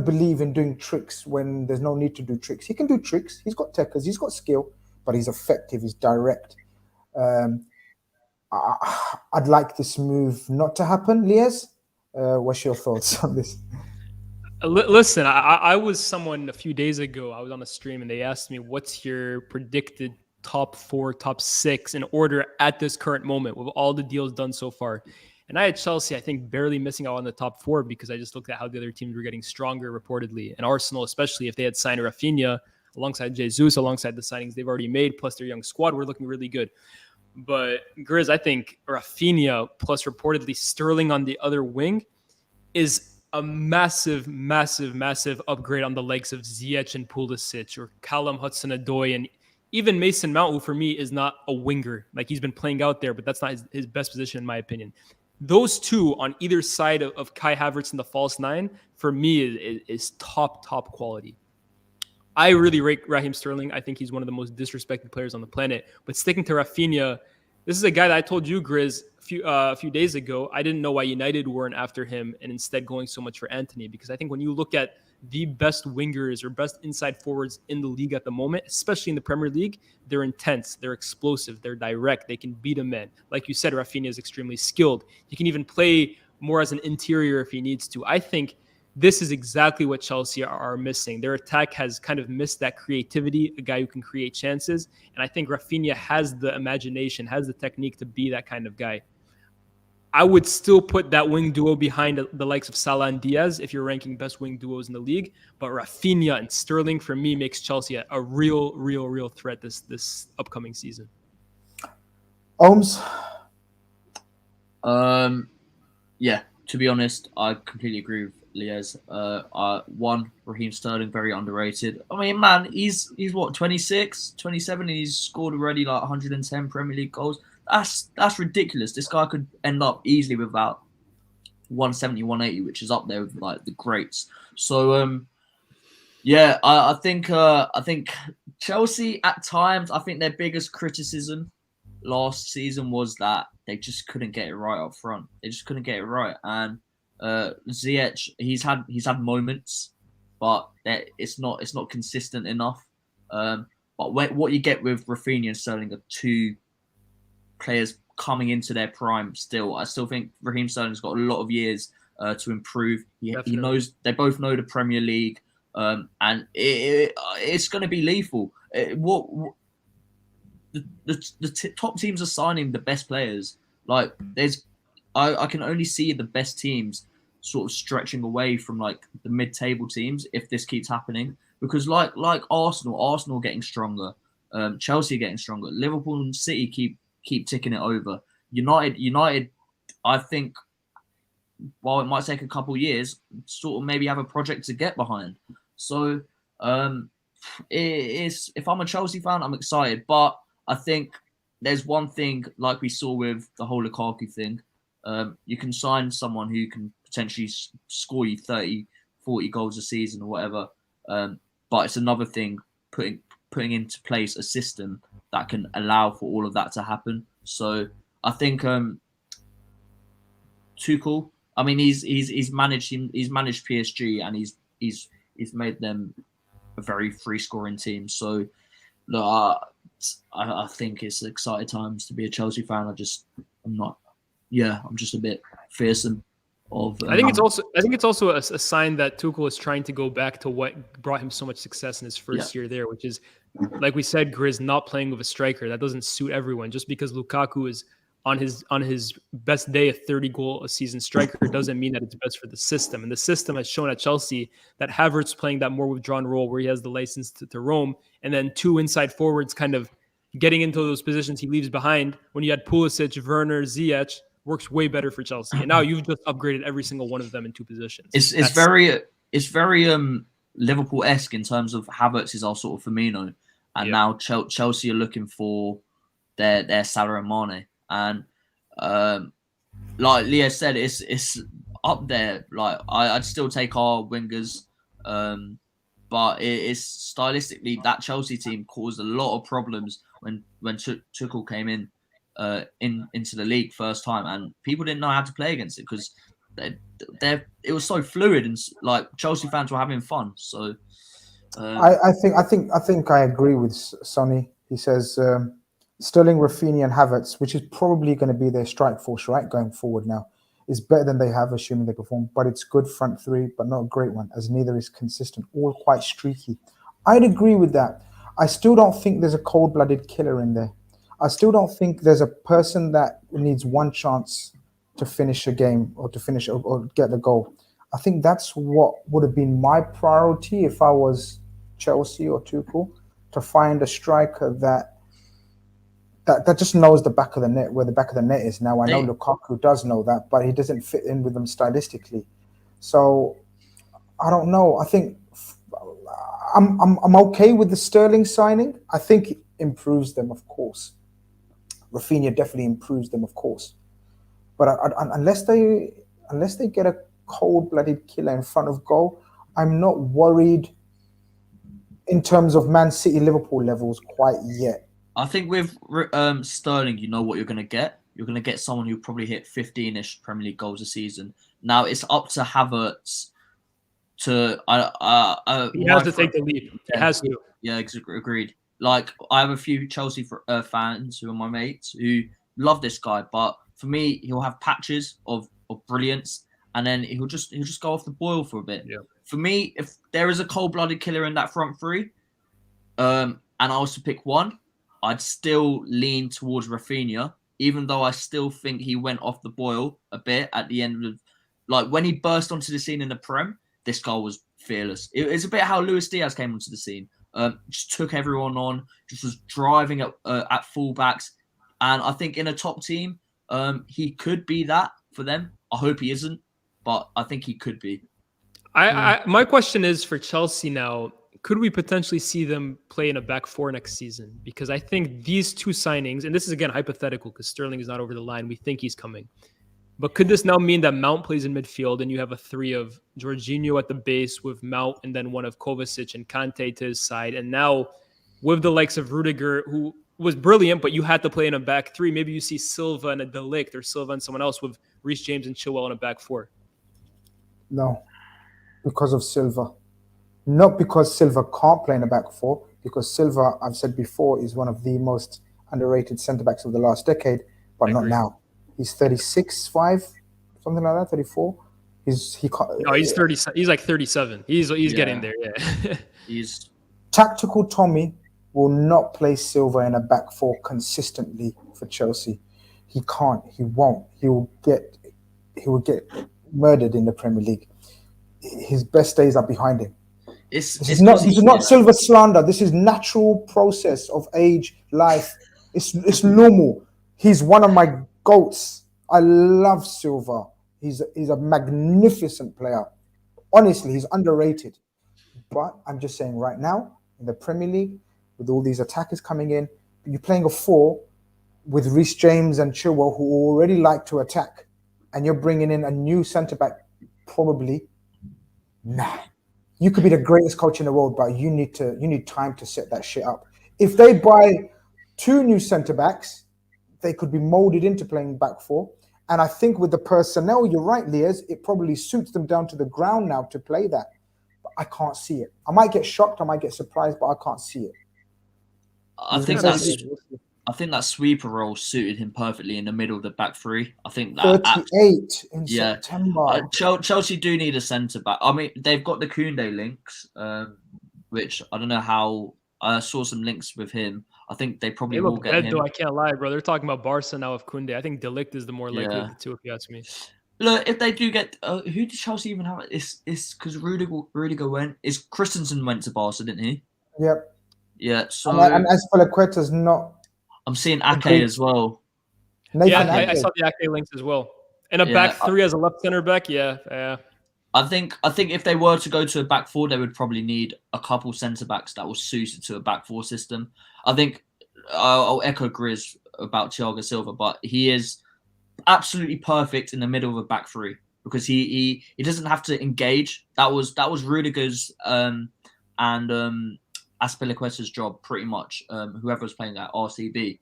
believe in doing tricks when there's no need to do tricks. He can do tricks. He's got techers, he's got skill, but he's effective, he's direct. I'd like this move not to happen, Liaz. What's your thoughts on this? Listen, I was someone a few days ago, I was on a stream and they asked me, what's your predicted top 4, top 6 in order at this current moment with all the deals done so far? And I had Chelsea, I think, barely missing out on the top 4 because I just looked at how the other teams were getting stronger reportedly. And Arsenal, especially if they had signed Rafinha alongside Jesus, alongside the signings they've already made, plus their young squad, were looking really good. But Grizz, I think Rafinha plus reportedly Sterling on the other wing is a massive upgrade on the likes of Ziyech and Pulisic or Callum Hudson-Odoi and even Mason Mount, who for me is not a winger. Like, he's been playing out there, but that's not his best position in my opinion. Those two on either side of Kai Havertz in the false 9 for me is top quality. I really rate Raheem Sterling. I think he's one of the most disrespected players on the planet. But sticking to Rafinha, this is a guy that I told you, Grizz, a few days ago. I didn't know why United weren't after him and instead going so much for Antony, because I think when you look at the best wingers or best inside forwards in the league at the moment, especially in the Premier League, they're intense, they're explosive, they're direct, they can beat a man. Like you said, Rafinha is extremely skilled. He can even play more as an interior if he needs to. I think this is exactly what Chelsea are missing. Their attack has kind of missed that creativity, a guy who can create chances. And I think Rafinha has the imagination, has the technique to be that kind of guy. I would still put that wing duo behind the likes of Salah and Diaz if you're ranking best wing duos in the league. But Rafinha and Sterling, for me, makes Chelsea a real threat this upcoming season. Ohms? Yeah, to be honest, I completely agree with Liaz. Raheem Sterling, very underrated. I mean, man, he's what, 26, 27, and he's scored already like 110 Premier League goals. That's ridiculous. This guy could end up easily with about 170, 180, which is up there with like the greats. So yeah, I think Chelsea at times, I think their biggest criticism last season was that they just couldn't get it right up front. They just couldn't get it right. And Ziyech, he's had moments, but it's not consistent enough. But what you get with Rafinha and Sterling are two players coming into their prime still. I still think Raheem Sterling's got a lot of years to improve. He knows, they both know the Premier League, and it's going to be lethal. The top teams are signing the best players. Like, I can only see the best teams sort of stretching away from like the mid-table teams if this keeps happening. Because like Arsenal getting stronger, Chelsea getting stronger, Liverpool and City keep ticking it over. United, I think, while it might take a couple of years, sort of maybe have a project to get behind. So if I'm a Chelsea fan, I'm excited, but I think there's one thing like we saw with the whole Lukaku thing. You can sign someone who can potentially score you 30, 40 goals a season or whatever. But it's another thing putting into place a system that can allow for all of that to happen. So I think Tuchel, I mean, he's managed PSG, and he's made them a very free scoring team. So look, I think it's exciting times to be a Chelsea fan. I'm just a bit fearsome of. I think it's also a sign that Tuchel is trying to go back to what brought him so much success in his first year there, which is, like we said, Grizz, not playing with a striker. That doesn't suit everyone. Just because Lukaku is on his best day a 30-goal a season striker doesn't mean that it's best for the system. And the system has shown at Chelsea that Havertz playing that more withdrawn role where he has the license to roam, and then two inside forwards kind of getting into those positions he leaves behind. When you had Pulisic, Werner, Ziyech, works way better for Chelsea. And now you've just upgraded every single one of them in two positions. It's very Liverpool-esque in terms of Havertz is our sort of Firmino, and now Chelsea are looking for their Salah and Mane. And like Leah said, it's up there. Like I'd still take our wingers, but it's stylistically that Chelsea team caused a lot of problems when Tuchel came into the league first time, and people didn't know how to play against it because it was so fluid, and like Chelsea fans were having fun. So I think I agree with Sonny. He says Sterling, Rafinha, and Havertz, which is probably going to be their strike force, right, going forward now, is better than they have, assuming they perform. But it's good front three, but not a great one, as neither is consistent, all quite streaky. I'd agree with that. I still don't think there's a cold-blooded killer in there. I still don't think there's a person that needs one chance to finish a game or to finish or get the goal. I think that's what would have been my priority if I was Chelsea or Tuchel, to find a striker that just knows the back of the net, where the back of the net is. Now, I know Lukaku does know that, but he doesn't fit in with them stylistically. So I don't know. I think I'm okay with the Sterling signing. I think it improves them, of course. Rafinha definitely improves them, of course. But unless they get a cold-blooded killer in front of goal, I'm not worried in terms of Man City Liverpool levels quite yet. I think with Sterling, you know what you're going to get. You're going to get someone who probably hit 15-ish Premier League goals a season. Now it's up to Havertz to. He has to take the lead. He has to. Yeah, agreed. Like I have a few Chelsea fans who are my mates who love this guy, but for me, he'll have patches of brilliance, and then he'll just go off the boil for a bit. Yeah. For me, if there is a cold-blooded killer in that front three, and I was to pick one, I'd still lean towards Rafinha, even though I still think he went off the boil a bit at the end of, like when he burst onto the scene in the Prem, this guy was fearless. It's a bit how Luis Diaz came onto the scene. Just took everyone on, just was driving at fullbacks. And I think in a top team, he could be that for them. I hope he isn't, but I think he could be. My question is for Chelsea now, could we potentially see them play in a back four next season? Because I think these two signings, and this is again hypothetical because Sterling is not over the line. We think he's coming. But could this now mean that Mount plays in midfield and you have a three of Jorginho at the base with Mount and then one of Kovacic and Kante to his side? And now with the likes of Rudiger, who was brilliant, but you had to play in a back three. Maybe you see Silva and a De Ligt or Silva and someone else with Reece James and Chilwell in a back four. No, because of Silva. Not because Silva can't play in a back four, because Silva, I've said before, is one of the most underrated centre-backs of the last decade, but not now. He's 36, 5, something like that, 34. He's 30. He's like 37. He's getting there, yeah. He's Tactical Tommy will not play Silva in a back four consistently for Chelsea. He can't. He won't. He will get murdered in the Premier League. His best days are behind him. This is not Silva slander. This is natural process of age, life. It's normal. He's one of my goats. I love Silva. He's a magnificent player. Honestly, he's underrated. But I'm just saying right now, in the Premier League, with all these attackers coming in, you're playing a four, with Reece James and Chilwell, who already like to attack, and you're bringing in a new centre back, probably, nah. You could be the greatest coach in the world, but you need time to set that shit up. If they buy 2 new centre backs, they could be molded into playing back 4. And I think with the personnel, you're right, Liaz, it probably suits them down to the ground now to play that. But I can't see it. I might get shocked, I might get surprised, but I can't see it. I think that sweeper role suited him perfectly in the middle of the back 3. I think that 38 in September. Chelsea do need a centre back. I mean, they've got the Koundé links, which I don't know how. I saw some links with him. I think they probably will get him. Though, I can't lie, bro. They're talking about Barca now with Koundé. I think De Ligt is the more likely of the two, if you ask me. Look, if they do get, who did Chelsea even have? It's because Rudiger went. Christensen went to Barca, didn't he? Yep. Yeah. So and Azpilicueta's not. I'm seeing Ake as well. I saw the Ake links as well. And a back 3 as a left center back. Yeah. I think if they were to go to a back 4, they would probably need a couple centre backs that was suited to a back 4 system. I think I'll echo Grizz about Thiago Silva, but he is absolutely perfect in the middle of a back 3 because he doesn't have to engage. That was Rudiger's and Azpilicueta's job pretty much. Whoever was playing at RCB.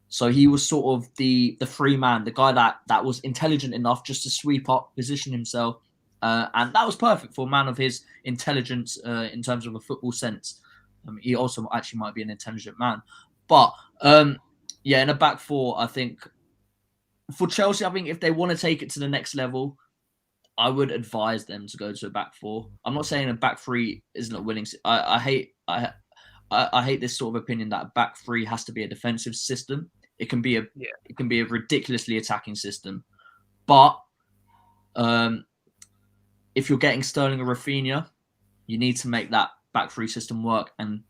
So he was sort of the free man, the guy that was intelligent enough just to sweep up, position himself. And that was perfect for a man of his intelligence in terms of a football sense. He also actually might be an intelligent man. But, in a back 4, I think, for Chelsea, I think if they want to take it to the next level, I would advise them to go to a back 4. I'm not saying a back 3 isn't a winning. I hate this sort of opinion that a back 3 has to be a defensive system. It can be a ridiculously attacking system, but if you're getting Sterling or Rafinha, you need to make that back 3 system work and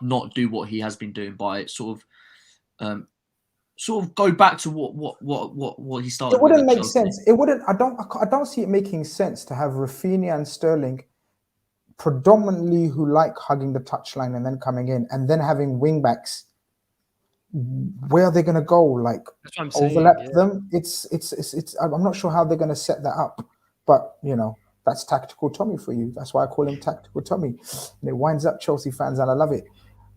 not do what he has been doing by sort of go back to what he started. It wouldn't make sense. It wouldn't. I don't see it making sense to have Rafinha and Sterling predominantly who like hugging the touchline and then coming in, and then having wing backs. Where are they going to go? Like overlap them? It's. I'm not sure how they're going to set that up, but that's tactical Tommy for you. That's why I call him tactical Tommy, and it winds up Chelsea fans, and I love it.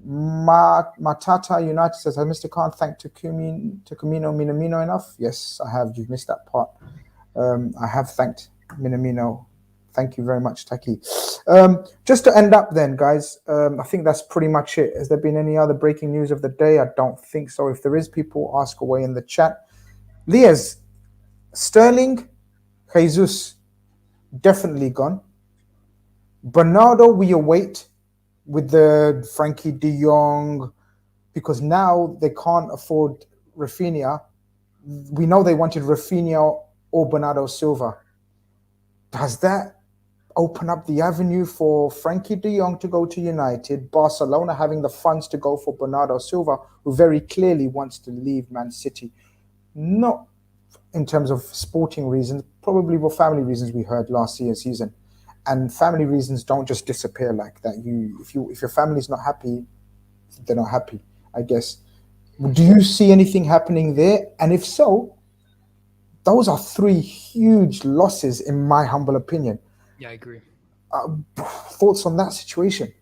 Matata United says, "Has Mr. Khan thanked Takumi Minamino enough?" Yes, I have. You've missed that part. I have thanked Minamino. Thank you very much, Taki. Just to end up then, guys, I think that's pretty much it. Has there been any other breaking news of the day? I don't think so. If there is, people ask away in the chat. Liaz, Sterling, Jesus, definitely gone. Bernardo, we await with the Frankie de Jong, because now they can't afford Rafinha. We know they wanted Rafinha or Bernardo Silva. Does that open up the avenue for Frankie de Jong to go to United, Barcelona having the funds to go for Bernardo Silva, who very clearly wants to leave Man City? Not in terms of sporting reasons, probably for family reasons we heard last season. And family reasons don't just disappear like that. If your family's not happy, they're not happy, I guess. Do you see anything happening there? And if so, those are 3 huge losses, in my humble opinion. Yeah, I agree. Thoughts on that situation?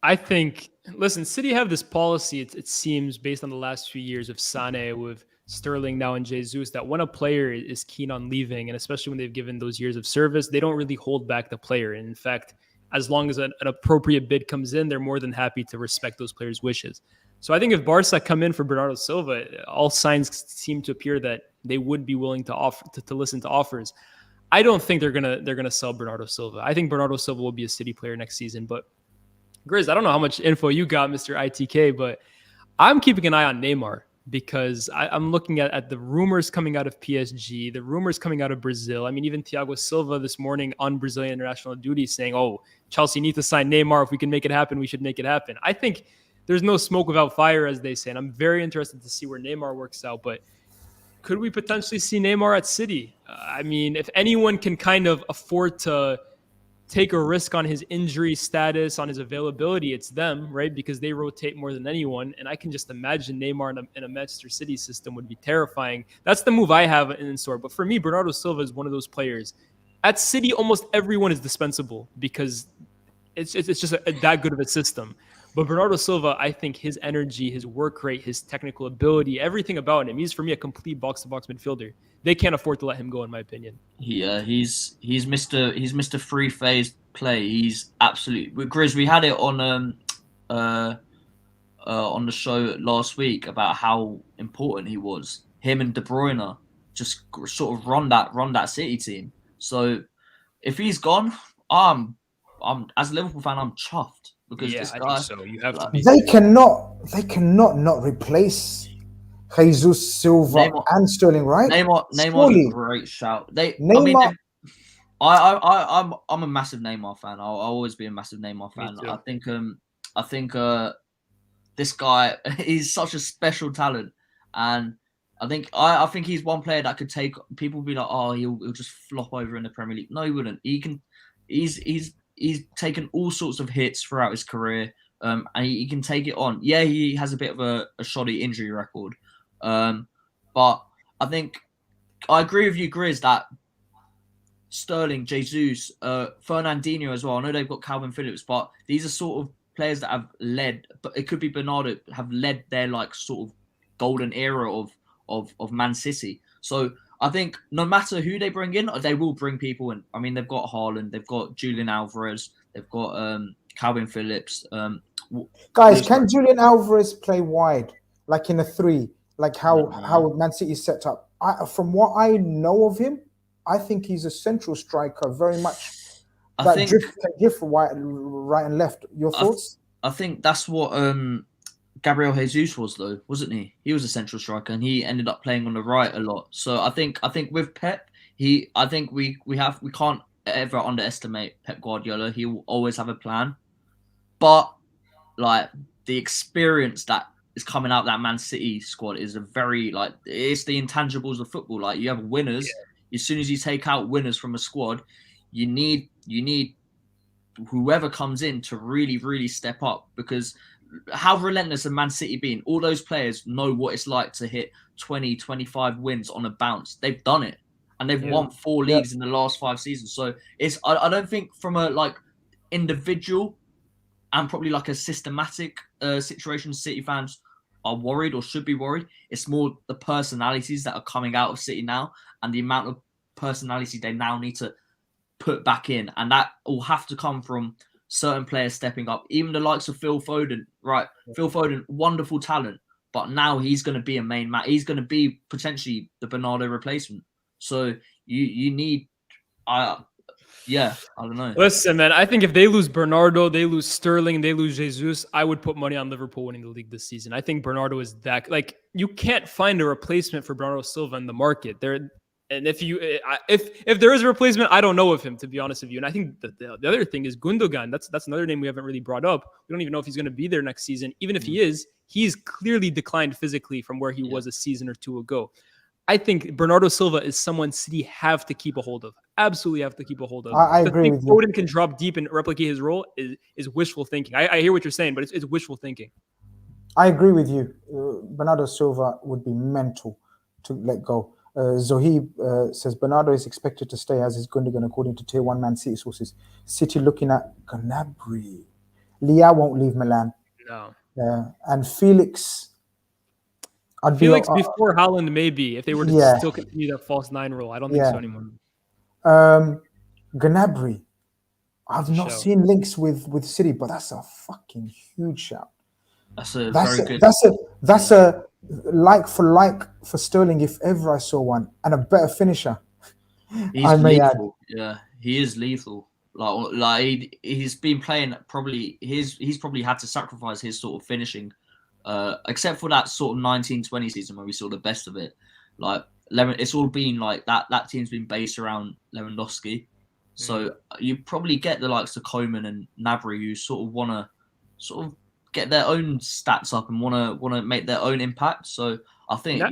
I think, listen, City have this policy, it seems, based on the last few years of Sané, with Sterling now and Jesus, that when a player is keen on leaving, and especially when they've given those years of service, they don't really hold back the player. And in fact, as long as an appropriate bid comes in, they're more than happy to respect those players' wishes. So I think if Barca come in for Bernardo Silva, all signs seem to appear that they would be willing to offer to listen to offers. I don't think they're gonna sell Bernardo Silva. I think Bernardo Silva will be a City player next season. But Grizz, I don't know how much info you got, Mr. ITK, but I'm keeping an eye on Neymar because I'm looking at the rumors coming out of PSG, the rumors coming out of Brazil. I mean, even Thiago Silva this morning on Brazilian international duty saying, "Oh, Chelsea need to sign Neymar. If we can make it happen, we should make it happen." I think there's no smoke without fire, as they say, and I'm very interested to see where Neymar works out. But could we potentially see Neymar at City? I mean, if anyone can kind of afford to take a risk on his injury status, on his availability, it's them, right? Because they rotate more than anyone. And I can just imagine Neymar in a Manchester City system would be terrifying. That's the move I have in store. But for me, Bernardo Silva is one of those players. At City, almost everyone is dispensable because it's just that good of a system. But Bernardo Silva, I think his energy, his work rate, his technical ability, everything about him, he's for me a complete box-to-box midfielder. They can't afford to let him go, in my opinion. Yeah, he's Mr. Free phase play. He's absolutely with Grizz. We had it on the show last week about how important he was. Him and De Bruyne just sort of run that City team. So if he's gone, I'm as a Liverpool fan, I'm chuffed because this guy. I think so. You have to be. They cannot not replace Jesus, Silva, Neymar, and Sterling, right? Neymar, a great shout. I'm a massive Neymar fan. I'll always be a massive Neymar fan. I think this guy is such a special talent, and I think he's one player that could take people be like, oh, he'll just flop over in the Premier League. No, he wouldn't. He's taken all sorts of hits throughout his career, and he can take it on. Yeah, he has a bit of a shoddy injury record, but I think I agree with you, Grizz, that Sterling, Jesus, Fernandinho as well. I know they've got Calvin Phillips, but these are sort of players that have led. But it could be Bernardo, have led their like sort of golden era of Man City. So I think no matter who they bring in, they will bring people in. I mean, they've got Haaland, they've got Julian Alvarez, they've got Calvin Phillips. Guys, can Julian Alvarez play wide, like in a 3, like how Man City is set up? From what I know of him, I think he's a central striker, very much. Can drift right and left. Your thoughts? I think that's what Gabriel Jesus was, though, wasn't he? He was a central striker, and he ended up playing on the right a lot. So I think with Pep, we can't ever underestimate Pep Guardiola. He will always have a plan, but like the experience that is coming out of that Man City squad is a very it's the intangibles of football. Like you have winners. Yeah. As soon as you take out winners from a squad, you need whoever comes in to really, really step up, because how relentless have Man City been? All those players know what it's like to hit 20, 25 wins on a bounce. They've done it, and they've won 4 leagues in the last 5 seasons. So I don't think from a individual and probably like a systematic situation, City fans are worried or should be worried. It's more the personalities that are coming out of City now and the amount of personality they now need to put back in, and that will have to come from certain players stepping up. Even the likes of Phil Foden, right? Phil Foden, wonderful talent, but now he's going to be a main man. He's going to be potentially the Bernardo replacement. So you need, I don't know. Listen, man, I think if they lose Bernardo, they lose Sterling, they lose Jesus, I would put money on Liverpool winning the league this season. I think Bernardo is that, you can't find a replacement for Bernardo Silva in the market. And if there is a replacement, I don't know of him, to be honest with you. And I think the other thing is Gundogan. That's another name we haven't really brought up. We don't even know if he's going to be there next season. Even if he is, he's clearly declined physically from where he was a season or 2 ago. I think Bernardo Silva is someone City have to keep a hold of. Absolutely have to keep a hold of. I agree with you. Foden can drop deep and replicate his role is wishful thinking. I hear what you're saying, but it's wishful thinking. I agree with you. Bernardo Silva would be mental to let go. Zohib says Bernardo is expected to stay, as is Gundogan, according to Tier 1 Man City sources. City looking at Gnabry. Leao won't leave Milan. No. And Felix. Felix before Haaland, maybe, if they were to still continue that false 9 role. I don't think so anymore. Gnabry. I've not seen links with City, but that's a fucking huge shout. That's a like for Sterling, if ever I saw one, and a better finisher. He's lethal. Yeah, he is lethal. He's been playing he's probably had to sacrifice his sort of finishing, except for that sort of 19-20 season where we saw the best of it. It's all been like that. That team's been based around Lewandowski, so you probably get the likes of Coman and Gnabry who sort of want to get their own stats up and want to make their own impact. So I think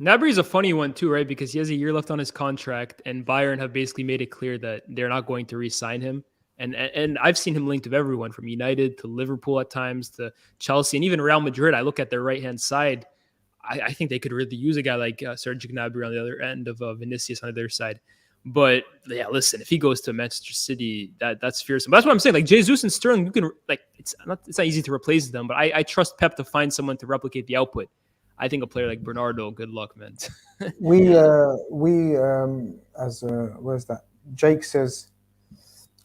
Gnabry's a funny one too, right? Because he has a year left on his contract, and Bayern have basically made it clear that they're not going to re-sign him. And I've seen him linked with everyone from United to Liverpool at times to Chelsea and even Real Madrid. I look at their right-hand side. I think they could really use a guy like Serge Gnabry on the other end of Vinicius on the other side. But yeah, listen, if he goes to Manchester City, that's fearsome. But that's what I'm saying. Like Jesus and Sterling, you can like it's not easy to replace them, but I trust Pep to find someone to replicate the output. I think a player like Bernardo, good luck, man. Where's that? Jake says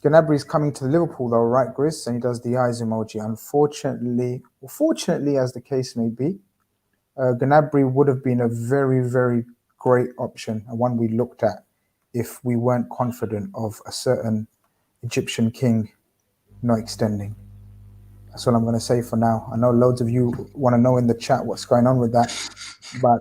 Gnabry's coming to Liverpool though, right, Grizz? And he does the eyes emoji. Unfortunately, or fortunately, as the case may be, Gnabry would have been a very, very great option, and one we looked at if we weren't confident of a certain Egyptian king not extending. That's what I'm going to say for now. I know loads of you want to know in the chat what's going on with that, but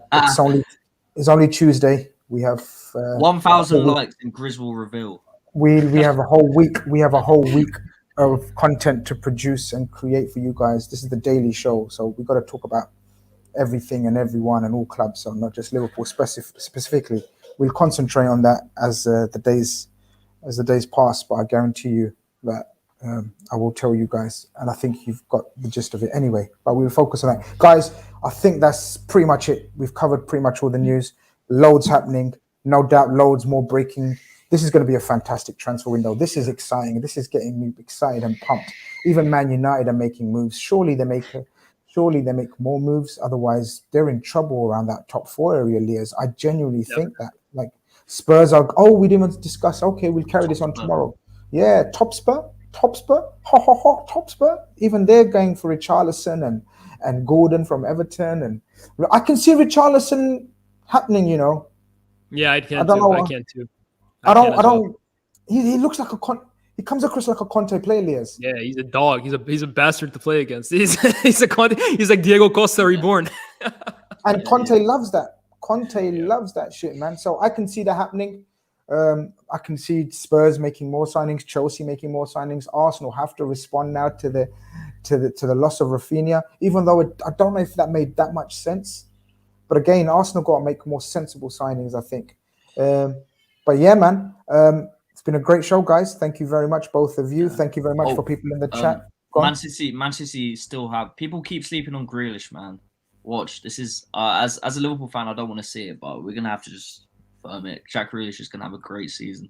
it's only Tuesday. We have 1,000 likes and Grizz will reveal. We have a whole week. We have a whole week of content to produce and create for you guys. This is the daily show, so we've got to talk about everything and everyone and all clubs, so not just Liverpool specifically. We'll concentrate on that as the days pass. But I guarantee you that I will tell you guys, and I think you've got the gist of it anyway. But we'll focus on that, guys. I think that's pretty much it. We've covered pretty much all the news. Loads happening, no doubt. Loads more breaking. This is going to be a fantastic transfer window. This is exciting. This is getting me excited and pumped. Even Man United are making moves. Surely they make more moves. Otherwise, they're in trouble around that top 4 area, Lears. I genuinely think that. Like Spurs are. Oh, we didn't discuss. Okay, we'll carry this on tomorrow. Yeah, top Spur. Top Spur. Even they're going for Richarlison and Gordon from Everton, and I can see Richarlison happening. You know. Yeah, I can't too. I don't. He looks like he comes across like a Conte player, Lears. Yeah, he's a dog. He's a bastard to play against. He's like Diego Costa reborn. And Conte loves that. Conte loves that shit, man. So I can see that happening. I can see Spurs making more signings, Chelsea making more signings. Arsenal have to respond now to the loss of Rafinha, even though I don't know if that made that much sense. But again, Arsenal got to make more sensible signings, I think. But yeah, man, it's been a great show, guys. Thank you very much, both of you. Thank you very much for people in the chat. Man City still have people keep sleeping on Grealish, man. Watch, this is as a Liverpool fan, I don't want to see it, but we're gonna have to just firm it. Jack Grealish is gonna have a great season.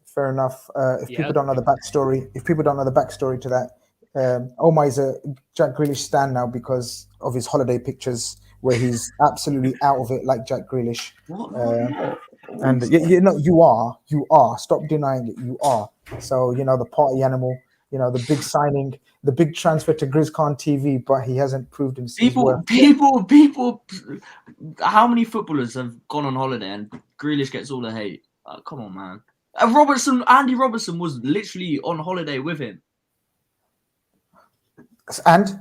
Fair enough. If people don't know the backstory to that, Omar is a Jack Grealish stan now because of his holiday pictures where he's absolutely out of it, like Jack Grealish. And you are. Stop denying it. You are. So the party animal. The big signing, the big transfer to Grizz Khan TV, but he hasn't proved himself. People. How many footballers have gone on holiday and Grealish gets all the hate? Come on, man. Andy Robertson was literally on holiday with him. And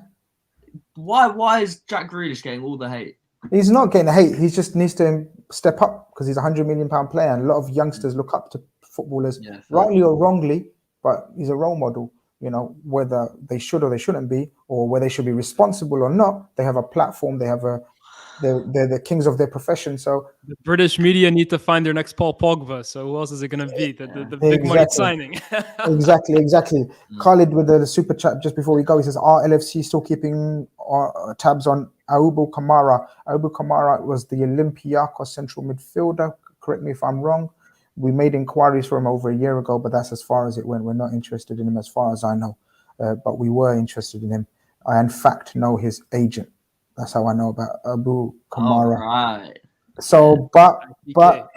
why is Jack Grealish getting all the hate? He's not getting the hate. He just needs to step up because he's a £100 million player, and a lot of youngsters look up to footballers, rightly or wrongly. But he's a role model. Whether they should or they shouldn't be, or whether they should be responsible or not, they have a platform. They're the kings of their profession. So the British media need to find their next Paul Pogba. So who else is it going to be? The big money signing. Exactly. Khalid with the super chat just before we go. He says, "Are LFC still keeping tabs on Ayoub Kamara? Ayoub Kamara was the Olympiacos central midfielder. Correct me if I'm wrong. We made inquiries for him over a year ago, but that's as far as it went. We're not interested in him as far as I know, but we were interested in him. I, in fact, know his agent. That's how I know about Abu Kamara. Right. So, but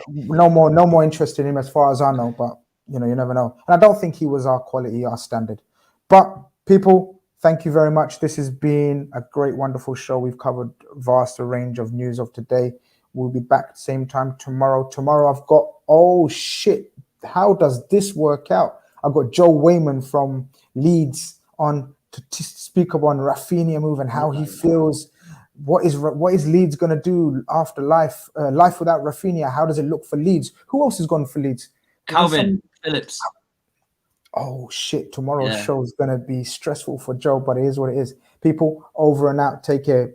no more interest in him as far as I know, but, you never know. And I don't think he was our quality, our standard. But, people, thank you very much. This has been a great, wonderful show. We've covered vast range of news of today. We'll be back at the same time tomorrow. Tomorrow I've got, oh shit, how does this work out? I've got Joe Wayman from Leeds on to speak about Rafinha move and how he feels. What is Leeds going to do after life without Rafinha? How does it look for Leeds? Who else has gone for Leeds? Calvin Phillips. Oh shit, tomorrow's show is going to be stressful for Joe, but it is what it is. People, over and out. Take care.